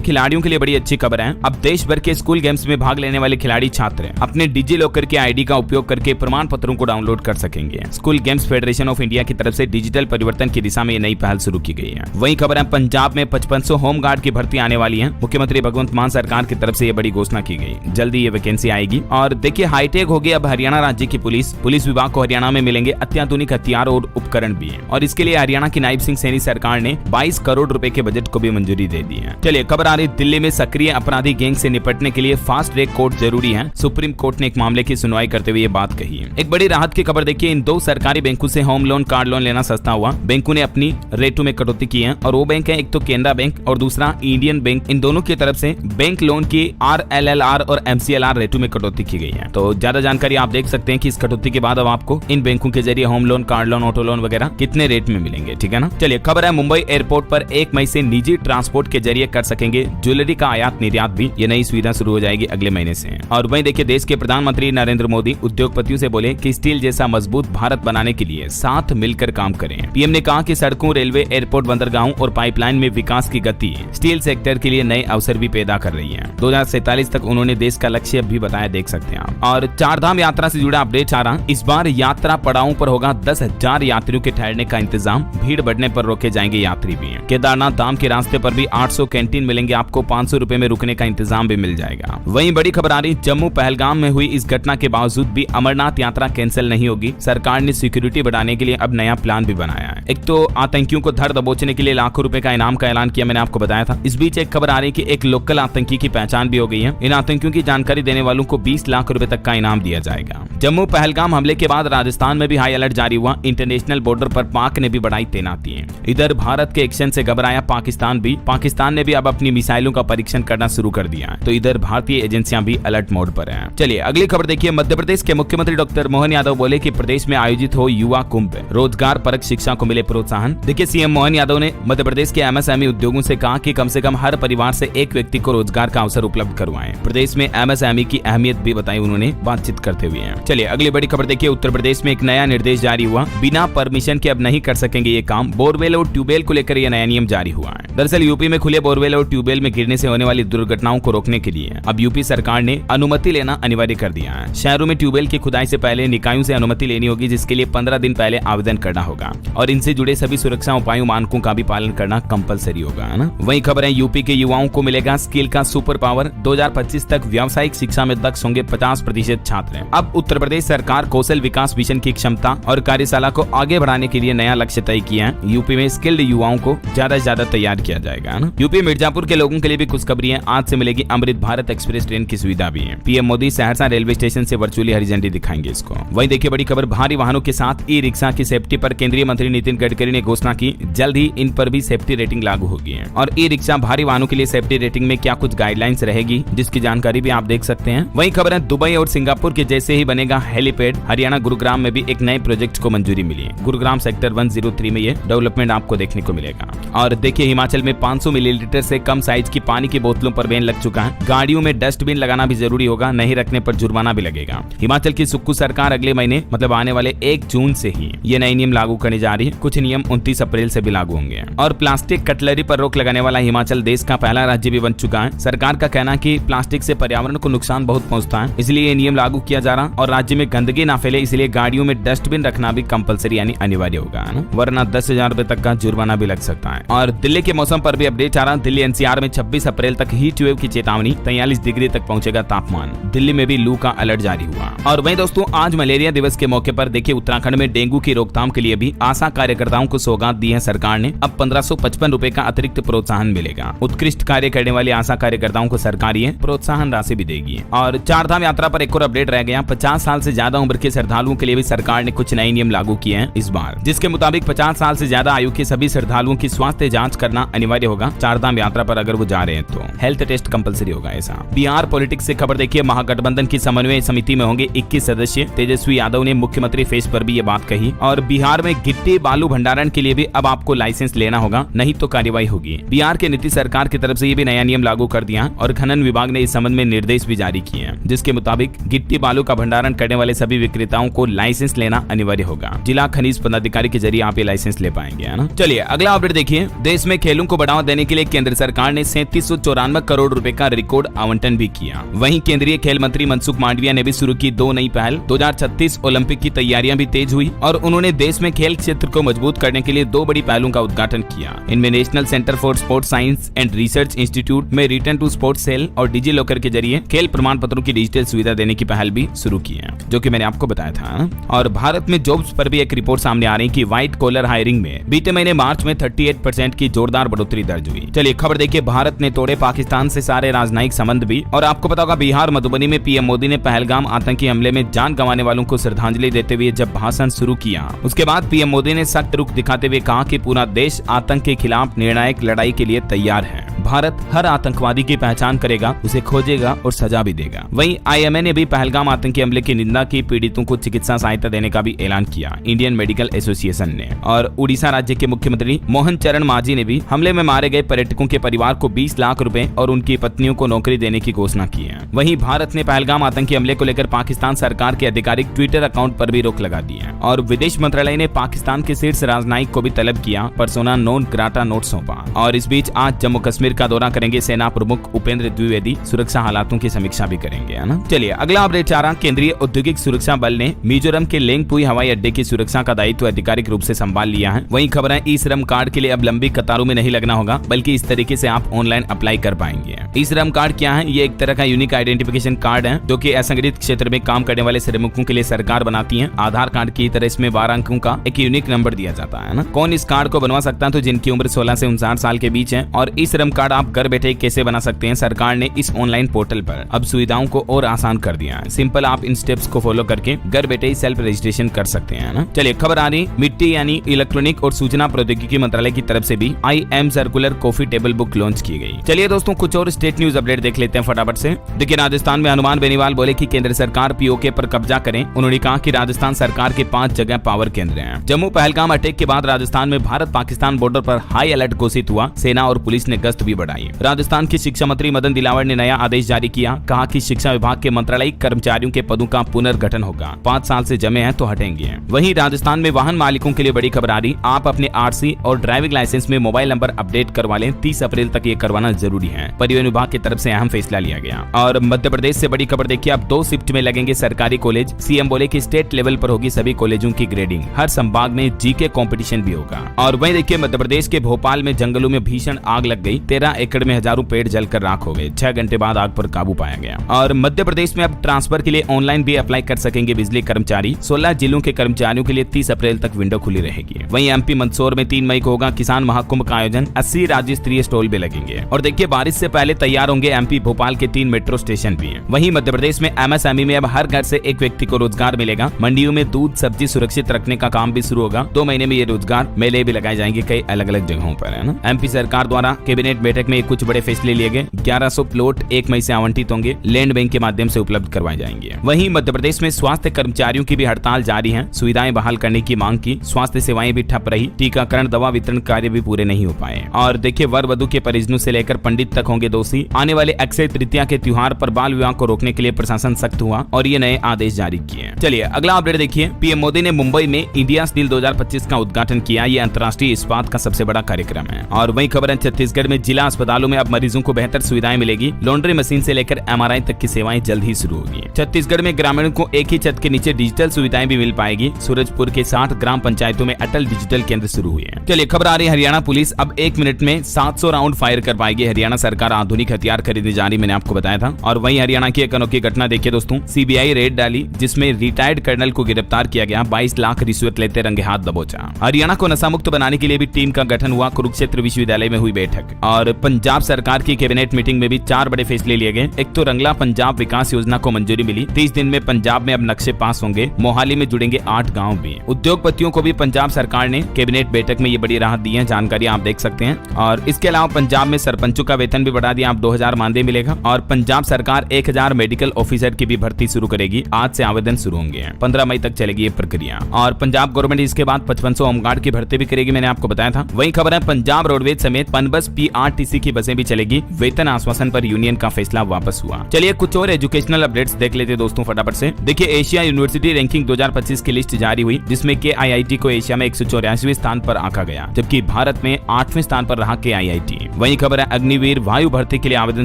खिलाड़ियों के लिए बड़ी अच्छी खबर है। अब देश भर के स्कूल गेम्स में भाग लेने वाले खिलाड़ी छात्र अपने डिजी लॉकर के ID का उपयोग करके प्रमाण पत्रों को डाउनलोड कर सकेंगे। School games federation of India की तरफ से डिजिटल परिवर्तन की दिशा में ये नई पहल शुरू की गई है। वहीं खबर है, पंजाब में 5500 होमगार्ड की भर्ती आने वाली है। मुख्यमंत्री भगवंत मान सरकार की तरफ से ये बड़ी घोषणा की गई, जल्दी ये वैकेंसी आएगी। और देखिए, हाईटेक होगी अब हरियाणा राज्य की पुलिस विभाग को हरियाणा में मिलेंगे अत्याधुनिक हथियार और उपकरण भी है। और इसके लिए हरियाणा की नायब सिंह सैनी सरकार ने 22 करोड़ रुपए के बजट को भी मंजूरी दे दी है। चलिए खबर आ रही, दिल्ली में सक्रिय अपराधी गैंग से निपटने के लिए फास्ट ट्रैक कोर्ट जरूरी है। सुप्रीम कोर्ट ने एक मामले की सुनवाई करते हुए ये बात कही है। एक बड़ी राहत की खबर देखिए, इन 2 सरकारी बैंकों से होम लोन, कार लोन लेना सस्ता हुआ। बैंकों ने अपनी रेटों में कटौती की है और वो बैंक है, एक तो केनरा बैंक और दूसरा इंडियन बैंक। इन दोनों की तरफ से बैंक लोन की RLLR और MCLR रेटों में कटौती की गई है। तो ज्यादा जानकारी आप देख सकते हैं कि इस कटौती के बाद अब आपको इन बैंकों के जरिए home loan, car loan, auto loan वगैरह कितने रेट में मिलेंगे, ठीक है ना। चलिए खबर है, मुंबई एयरपोर्ट पर 1 मई से निजी ट्रांसपोर्ट के जरिए कर सकेंगे ज्वेलरी का आयात निर्यात भी। ये नई सुविधा शुरू हो जाएगी अगले महीने से। और वहीं देखिए, देश के प्रधानमंत्री नरेंद्र मोदी उद्योगपतियों से बोले कि स्टील जैसा मजबूत भारत बनाने के लिए साथ मिलकर काम करें। PM ने कहा कि सड़कों, रेलवे, एयरपोर्ट, बंदरगाहों और पाइपलाइन में विकास की गति स्टील सेक्टर के लिए नए अवसर भी पैदा कर रही है। 2047 तक उन्होंने देश का लक्ष्य भी बताया, देख सकते हैं आप। और चारधाम यात्रा से जुड़ा अपडेट आ रहा, इस बार यात्रा पड़ावों पर होगा 10,000 यात्रियों के ठहरने का इंतजाम, भीड़ बढ़ने पर रोके जाएंगे यात्री भी। केदारनाथ धाम के रास्ते पर भी 800 कैंटीन मिलेंगे, आपको 500 रुपए में रुकने का इंतजाम भी मिल जाएगा। वहीं बड़ी खबर आ रही, जम्मू पहलगाम में हुई इस घटना के बावजूद भी अमरनाथ यात्रा कैंसिल नहीं होगी। सरकार ने सिक्योरिटी बढ़ाने के लिए अब नया प्लान भी बनाया है। एक तो आतंकियों को धर दबोचने के लिए लाखों रुपए का इनाम का ऐलान किया, मैंने आपको बताया था। इस बीच एक खबर आ रही कि एक लोकल आतंकी की पहचान भी हो गई है। इन आतंकियों की जानकारी देने वालों को 20 लाख रुपए तक का इनाम दिया जाएगा। जम्मू पहलगाम हमले के बाद राजस्थान में भी हाई अलर्ट जारी हुआ। इंटरनेशनल बॉर्डर पर पाक ने भी बढ़ाई तैनाती है। इधर भारत के एक्शन से घबराया पाकिस्तान ने भी अब अपनी मिसाइलों का परीक्षण करना शुरू कर दिया, तो इधर भारतीय एजेंसियां भी अलर्ट मोड पर हैं। चलिए अगली खबर देखिए। मध्य प्रदेश के मुख्यमंत्री डॉक्टर मोहन यादव बोले कि प्रदेश में आयोजित हो युवा कुंभ, रोजगार परक शिक्षा को मिले प्रोत्साहन। देखिए सीएम मोहन यादव ने मध्य प्रदेश के एमएसएमई उद्योगों से कहा कि कम से कम हर परिवार से एक व्यक्ति को रोजगार का अवसर उपलब्ध करवाएं। प्रदेश में एमएसएमई की अहमियत भी बताई उन्होंने बातचीत करते हुए। चलिए अगली बड़ी खबर देखिए। उत्तर प्रदेश में एक नया निर्देश जारी हुआ, बिना परमिशन के अब नहीं कर सकेंगे ये काम। बोरवेल और ट्यूबवेल को लेकर यह नया नियम जारी हुआ है। दरअसल यूपी में खुले बोरवेल और ट्यूबवेल में गिरने से होने वाली दुर्घटनाओं को रोकने के लिए अब यूपी सरकार ने अनुमति लेना अनिवार्य कर दिया है। शहरों में ट्यूबवेल की खुदाई से पहले निकायों से अनुमति लेनी होगी, जिसके लिए 15 दिन पहले आवेदन करना होगा और इनसे जुड़े सभी सुरक्षा उपायों मानकों का भी पालन करना कंपलसरी होगा, है ना। वही खबर है, यूपी के युवाओं को मिलेगा स्किल का सुपर पावर। 2025 तक व्यावसायिक शिक्षा में दक्ष होंगे 50% छात्र। अब उत्तर प्रदेश सरकार कौशल विकास मिशन की क्षमता और कार्यशाला को आगे बढ़ाने के लिए नया लक्ष्य तय किया है। यूपी में स्किल्ड युवाओं को ज्यादा से ज्यादा तैयार किया जाएगा, ना। यूपी मिर्जापुर के लोगों के लिए भी खुशखबरी है, आज से मिलेगी अमृत भारत एक्सप्रेस ट्रेन की सुविधा भी है। PM Modi Saharsa railway station से वर्चुअली हरी झंडी दिखाएंगे इसको। वहीं देखिए बड़ी खबर, भारी वाहनों के साथ ई रिक्शा की सेफ्टी पर केंद्रीय मंत्री नितिन गडकरी ने घोषणा की, जल्द ही इन पर भी सेफ्टी रेटिंग लागू होगी। और ई रिक्शा भारी वाहनों के लिए सेफ्टी रेटिंग में क्या कुछ गाइडलाइंस रहेगी, जिसकी जानकारी भी आप देख सकते हैं। वहीं खबर है, दुबई और सिंगापुर के जैसे ही बनेगा हेलीपैड। हरियाणा गुरुग्राम में भी एक नए प्रोजेक्ट को मंजूरी मिली है। गुरुग्राम सेक्टर 103 में ये डेवलपमेंट आपको देखने को मिलेगा। और देखिए हिमाचल में 500 मिलीलीटर से कम साइज की पानी की बोतलों पर बैन लग चुका है। गाड़ियों में डस्टबिन लगाना भी जरूरी होगा, नहीं रखने पर जुर्माना भी लगेगा। हिमाचल की सुक्खू सरकार अगले महीने मतलब आने वाले 1 जून से ही ये नए नियम लागू करने जा रही है। कुछ नियम 29 अप्रैल से भी लागू होंगे। और प्लास्टिक कटलरी पर रोक लगाने वाला हिमाचल देश का पहला राज्य भी बन चुका है। सरकार का कहना है कि प्लास्टिक से पर्यावरण को नुकसान बहुत पहुंचता है, इसलिए ये नियम लागू किया जा रहा और राज्य में गंदगी ना फैले, इसलिए गाड़ियों में डस्टबिन रखना भी कंपलसरी यानी अनिवार्य होगा, ना, वरना 10,000 रुपए तक का जुर्माना भी लग सकता है। और दिल्ली के मौसम पर भी अपडेट आ रहा, दिल्ली एनसीआर में 26 अप्रैल तक हीट वेव की चेतावनी, 43 डिग्री तक पहुंचेगा तापमान। दिल्ली में भी लू का अलर्ट जारी हुआ। और वहीं दोस्तों आज मलेरिया दिवस के मौके पर देखिए उत्तराखंड में डेंगू की रोकथाम के लिए भी आशा कार्यकर्ताओं को सौगात दी है सरकार ने। अब 1555 रुपए का अतिरिक्त प्रोत्साहन मिलेगा। उत्कृष्ट कार्य करने वाले आशा कार्यकर्ताओं को सरकार ये प्रोत्साहन राशि भी देगी। और चारधाम यात्रा पर एक और अपडेट रह गया, 50 साल से ज्यादा उम्र के श्रद्धालुओं के लिए भी सरकार ने कुछ नए नियम लागू किए हैं इस बार, जिसके मुताबिक 50 साल से ज्यादा आयु के सभी श्रद्धालुओं की स्वास्थ्य जांच करना अनिवार्य होगा। चारधाम यात्रा पर अगर वो जा रहे हैं तो हेल्थ टेस्ट कंपलसरी होगा ऐसा। बिहार पॉलिटिक्स से खबर देखिए, महागठबंधन की समन्वय समिति में होंगे 21 सदस्य। तेजस्वी यादव ने मुख्यमंत्री फेस पर भी ये बात कही। और बिहार में गिट्टी बालू भंडारण के लिए भी अब आपको लाइसेंस लेना होगा, नहीं तो कार्रवाई होगी। बिहार के नीतीश सरकार की तरफ से ये भी नया नियम लागू कर दिया और खनन विभाग ने इस संबंध में निर्देश भी जारी किए हैं, जिसके मुताबिक गिट्टी बालू का भंडारण करने वाले सभी विक्रेताओं को लाइसेंस लेना अनिवार्य होगा। जिला खनिज पदाधिकारी के जरिए आप ये लाइसेंस ले पाएंगे, है ना। चलिए अगला अपडेट देखिए, देश में खेलों को बढ़ावा देने के लिए केंद्र सरकार ने 3794 करोड़ रुपए का रिकॉर्ड आवंटन भी किया। वहीं केंद्रीय खेल मंत्री मनसुख मांडविया ने भी शुरू की 2 नई पहल। 2036 ओलंपिक की तैयारियां भी तेज हुई और उन्होंने देश में खेल क्षेत्र को मजबूत करने के लिए 2 बड़ी पहलों का उद्घाटन किया। इनमें national centre for sports science and research institute में रिटर्न टू स्पोर्ट्स सेल और डिजी लॉकर के जरिए खेल प्रमाण पत्रों की डिजिटल सुविधा देने की पहल भी शुरू की है, जो कि मैंने आपको बताया था। और भारत में जॉब्स पर भी एक रिपोर्ट सामने आ रही है कि व्हाइट कॉलर हायरिंग में बीते महीने मार्च में 38% की जोरदार बढ़ोतरी दर्ज हुई। चलिए खबर देखिए, भारत ने तोड़े पाकिस्तान से सारे राजनयिक संबंध भी। और आपको पता होगा बिहार मधुबनी में पीएम मोदी ने पहलगाम आतंकी हमले में जान गंवाने वालों को श्रद्धांजलि देते हुए जब भाषण शुरू किया, उसके बाद पीएम मोदी ने सख्त रुख दिखाते हुए कहा कि पूरा देश आतंक के खिलाफ निर्णायक लड़ाई के लिए तैयार है। भारत हर आतंकवादी की पहचान करेगा, उसे खोजेगा और सजा भी देगा। वहीं आईएमए ने भी पहलगाम आतंकी हमले की निंदा की, पीड़ितों को चिकित्सा सहायता देने का भी ऐलान किया इंडियन मेडिकल एसोसिएशन ने। और उड़ीसा राज्य के मुख्यमंत्री मोहन चरण मांझी ने भी हमले में मारे गए पर्यटकों के परिवार को 20 लाख रुपए और उनकी पत्नियों को नौकरी देने की घोषणा की है। वहीं भारत ने पहलगाम आतंकी हमले को लेकर पाकिस्तान सरकार के आधिकारिक ट्विटर अकाउंट पर भी रोक लगा दी है। और विदेश मंत्रालय ने पाकिस्तान के शीर्ष राजनयिक को भी तलब किया पर्सोना नॉन ग्राटा नोट सौंपा। और इस बीच आज जम्मू कश्मीर का दौरा करेंगे सेना प्रमुख उपेंद्र द्विवेदी, सुरक्षा हालातों की समीक्षा भी करेंगे, है ना। चलिए अगला अपडेट आ रहा, केंद्रीय औद्योगिक सुरक्षा बल ने मिजोरम के लेंगपुई हवाई अड्डे की सुरक्षा का दायित्व आधिकारिक रूप से संभाल लिया है। वहीं खबर है ई श्रम कार्ड के लिए अब लंबी कतारों में नहीं लगना होगा, बल्कि इस तरीके से आप ऑनलाइन अप्लाई कर पाएंगे। ई श्रम कार्ड क्या है? ये एक तरह का यूनिक आइडेंटिफिकेशन कार्ड है जो कि असंगठित क्षेत्र में काम करने वाले श्रमिकों के लिए सरकार बनाती है। आधार कार्ड की तरह इसमें 12 अंकों का एक यूनिक नंबर दिया जाता है ना। कौन इस कार्ड को बनवा सकता है? तो जिनकी उम्र 16 से 59 साल के बीच है। और ई श्रम कार्ड आप घर बैठे कैसे बना सकते हैं? सरकार ने इस ऑनलाइन पोर्टल पर अब सुविधाओं को और आसान कर दिया है। सिंपल, आप इन स्टेप्स को फॉलो करके घर बैठे ही सेल्फ रजिस्ट्रेशन कर सकते हैं ना। चलिए खबर आ रही, मिट्टी यानी इलेक्ट्रॉनिक और सूचना प्रौद्योगिकी मंत्रालय की तरफ से भी IM circular coffee table book launch की गई। चलिए दोस्तों कुछ और स्टेट न्यूज अपडेट देख लेते हैं फटाफट से। देखिए राजस्थान में हनुमान बेनीवाल बोले कि केंद्र सरकार POK पर कब्जा करें। उन्होंने कहा कि राजस्थान सरकार के 5 जगह पावर केंद्र हैं। जम्मू पहलगाम अटैक के बाद राजस्थान में भारत पाकिस्तान बॉर्डर पर हाई अलर्ट घोषित हुआ। सेना और पुलिस ने गश्त भी बढ़ाई। राजस्थान के शिक्षा मंत्री मदन दिलावर ने नया आदेश जारी किया। कहा कि शिक्षा विभाग के मंत्रालयिक कर्मचारियों के पदों का पुनर्गठन होगा। 5 साल से जमे हैं तो हटेंगे। वहीं राजस्थान में वाहन मालिकों के लिए बड़ी खबर आ रही, आप अपने RC और ड्राइविंग लाइसेंस में मोबाइल नंबर अपडेट करवा लें। 30 अप्रैल तक ये करवाना जरूरी है। परिवहन विभाग की तरफ से अहम फैसला लिया गया। और मध्य प्रदेश से बड़ी खबर देखिए, अब 2 शिफ्ट में लगेंगे सरकारी कॉलेज। CM बोले कि स्टेट लेवल पर होगी सभी कॉलेजों की ग्रेडिंग। हर संभाग में GK कंपटीशन भी होगा। और वहीं देखिए मध्य प्रदेश के भोपाल में जंगलों में भीषण आग लग गई। 13 एकड़ में हजारों पेड़ जलकर राख हो गए। 6 घंटे बाद आग पर काबू पाया गया। और मध्य प्रदेश में अब ट्रांसफर के लिए ऑनलाइन भी अप्लाई कर सकेंगे बिजली कर्मचारी। 16 जिलों के कर्मचारियों के लिए 30 अप्रैल तक विंडो खुली रहेगी। वहीं MP मंदसौर में 3 मई को होगा किसान महाकुंभ का आयोजन। 80 राज्य स्तरीय स्टॉल भी लगेंगे। और देखिए बारिश से पहले तैयार होंगे MP भोपाल के 3 मेट्रो स्टेशन भी हैं। वहीं मध्य प्रदेश में MSME में अब हर घर से एक व्यक्ति को रोजगार मिलेगा। मंडियों में दूध सब्जी सुरक्षित रखने का काम भी शुरू होगा। 2 महीने में ये रोजगार मेले भी लगाए जाएंगे कई अलग अलग जगहों पर, है ना। MP सरकार द्वारा कैबिनेट बैठक में कुछ बड़े फैसले लिए गए। 1100 प्लॉट 1 मई से आवंटित होंगे। लैंड बैंक के माध्यम से उपलब्ध करवाए जाएंगे। वहीं मध्य प्रदेश में स्वास्थ्य कर्मचारियों की भी हड़ताल जारी है। सुविधाएं बहाल करने की मांग की। स्वास्थ्य सेवाएं भी ठप रही। टीकाकरण दवा वितरण कार्य भी पूरे नहीं हो पाए। और देखिए वर वधु के परिजनों से लेकर पंडित तक होंगे दोषी। आने वाले अक्षय तृतीया के त्योहार पर बाल विवाह को रोकने के लिए प्रशासन सख्त हुआ और ये नए आदेश जारी किए। चलिए अगला अपडेट देखिए, PM मोदी ने मुंबई में इंडिया स्टील 2025 का उद्घाटन किया। ये अंतर्राष्ट्रीय इस्पात का सबसे बड़ा कार्यक्रम है। और वहीं खबर है छत्तीसगढ़ में जिला अस्पतालों में अब मरीजों को बेहतर सुविधाएं मिलेगी। लॉन्ड्री मशीन से लेकर MRI तक की सेवाएं जल्द ही शुरू होगी। छत्तीसगढ़ में ग्रामीणों को एक ही छत के नीचे डिजिटल सुविधाएं भी मिल पाएगी। सूरजपुर के 60 ग्राम पंचायतों में अटल डिजिटल केंद्र शुरू हुए हैं। चलिए खबर आ रही है, हरियाणा पुलिस अब 1 मिनट में 700 राउंड फायर कर पाएगी। हरियाणा सरकार आधुनिक हथियार खरीदने जा रही, मैंने आपको बताया था। और वहीं हरियाणा की एक अनोखी घटना देखिए दोस्तों, CBI रेड डाली जिसमें रिटायर्ड कर्नल को गिरफ्तार किया गया। 22 लाख रिश्वत लेते रंगे हाथ दबोचा। हरियाणा को नशा मुक्त बनाने के लिए भी टीम का गठन हुआ। कुरुक्षेत्र विश्वविद्यालय में हुई बैठक। और पंजाब सरकार की कैबिनेट मीटिंग में भी 4 बड़े फैसले लिए गए। एक तो रंगला पंजाब विकास योजना को मंजूरी मिली। 30 दिन में पंजाब में अब नक्शे पास होंगे। मोहाली में जुड़ेंगे 8 गाँव भी। उद्योगपतियों को भी पंजाब सरकार ने कैबिनेट बैठक में ये बड़ी राहत दी है। जानकारी आप देख सकते हैं। और इसके अलावा पंजाब में सरपंचों का वेतन भी बढ़ा दिया। आप 2000 मानदेय मिलेगा। और पंजाब सरकार 1000 मेडिकल ऑफिसर की भी भर्ती शुरू करेगी। आज से आवेदन शुरू होंगे। 15 मई तक चलेगी ये प्रक्रिया। और पंजाब गवर्नमेंट इसके बाद 5500 होमगार्ड की भर्ती भी करेगी, मैंने आपको बताया था। वही खबर है पंजाब रोडवेज समेत पनबस PRTC की बसें भी चलेगी। वेतन आश्वासन पर यूनियन का फैसला वापस हुआ। चलिए कुछ और एजुकेशनल अपडेट्स देख लेते दोस्तों फटाफट से। देखिए एशिया यूनिवर्सिटी रैंकिंग 2025 की लिस्ट जारी हुई जिसमें KIIT को एशिया में 184वें स्थान पर आंका गया, जबकि भारत में 8वें स्थान पर रहा KIIT। वही खबर है अग्निवीर वायु भर्ती के लिए आवेदन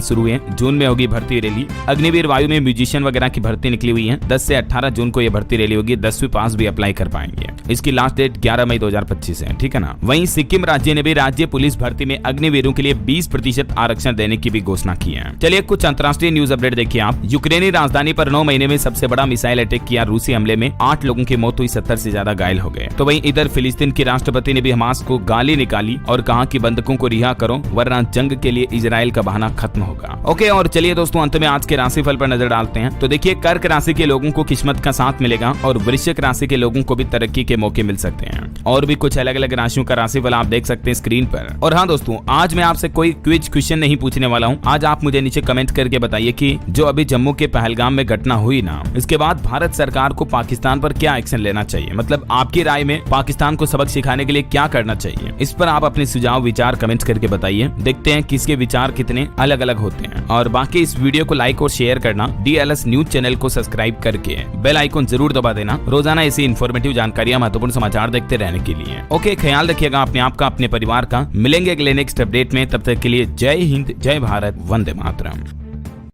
शुरू हुए। जून में होगी भर्ती रैली। अग्निवीर वायु में म्यूजिशियन वगैरह की भर्ती निकली हुई है। 10 से 18 जून को यह भर्ती रैली होगी। 10वीं पास भी अप्लाई कर पाएंगे। इसकी लास्ट डेट 11 मई 2025 है, ठीक है ना। वहीं सिक्किम राज्य ने भी राज्य पुलिस भर्ती में अग्निवीरों के लिए 20% आरक्षण देने की भी घोषणा की है। चलिए कुछ अंतर्राष्ट्रीय न्यूज अपडेट देखिए आप। यूक्रेनी राजधानी पर 9 महीने में सबसे बड़ा मिसाइल अटैक किया। रूसी हमले में 8 लोगों की मौत हुई, 70 से ज्यादा घायल हो गए। तो वहीं इधर फिलिस्तीन के राष्ट्रपति ने भी हमास को गाली निकाली और कहा कि बंधकों को रिहा करो वरना जंग के लिए इजराइल का बहाना खत्म होगा। ओके, और चलिए दोस्तों अंत में आज के राशिफल पर नजर डालते हैं। तो देखिए कर्क राशि के लोगों को किस्मत का साथ मिलेगा और वृश्चिक राशि के लोगों को भी तरक्की के मौके मिल सकते हैं। और भी कुछ अलग अलग राशियों का राशिफल आप देख सकते हैं स्क्रीन पर। और हाँ दोस्तों, आज मैं आपसे कोई क्विज क्वेश्चन नहीं पूछने वाला हूँ। आज आप मुझे नीचे कमेंट करके बताइए कि जो अभी जम्मू के पहलगाम में घटना हुई ना, इसके बाद भारत सरकार को पाकिस्तान पर क्या एक्शन लेना चाहिए। मतलब आपकी राय में पाकिस्तान को सबक सिखाने के लिए क्या करना चाहिए, इस पर आप अपने सुझाव विचार कमेंट करके बताइए। देखते हैं किसके विचार कितने अलग अलग होते हैं। और बाकी इस वीडियो को लाइक और शेयर करना, DLS न्यूज चैनल को सब्सक्राइब करके बेल आइकन जरूर दबा देना रोजाना ऐसी इन्फॉर्मेटिव जानकारियां, महत्वपूर्ण समाचार देखते रहने के लिए। ओके, ख्याल रखिएगा अपने अपने आप का, अपने परिवार का। मिलेंगे अगले नेक्स्ट अपडेट में, तब तक के लिए जय हिंद, जय भारत, वंदे मातरम।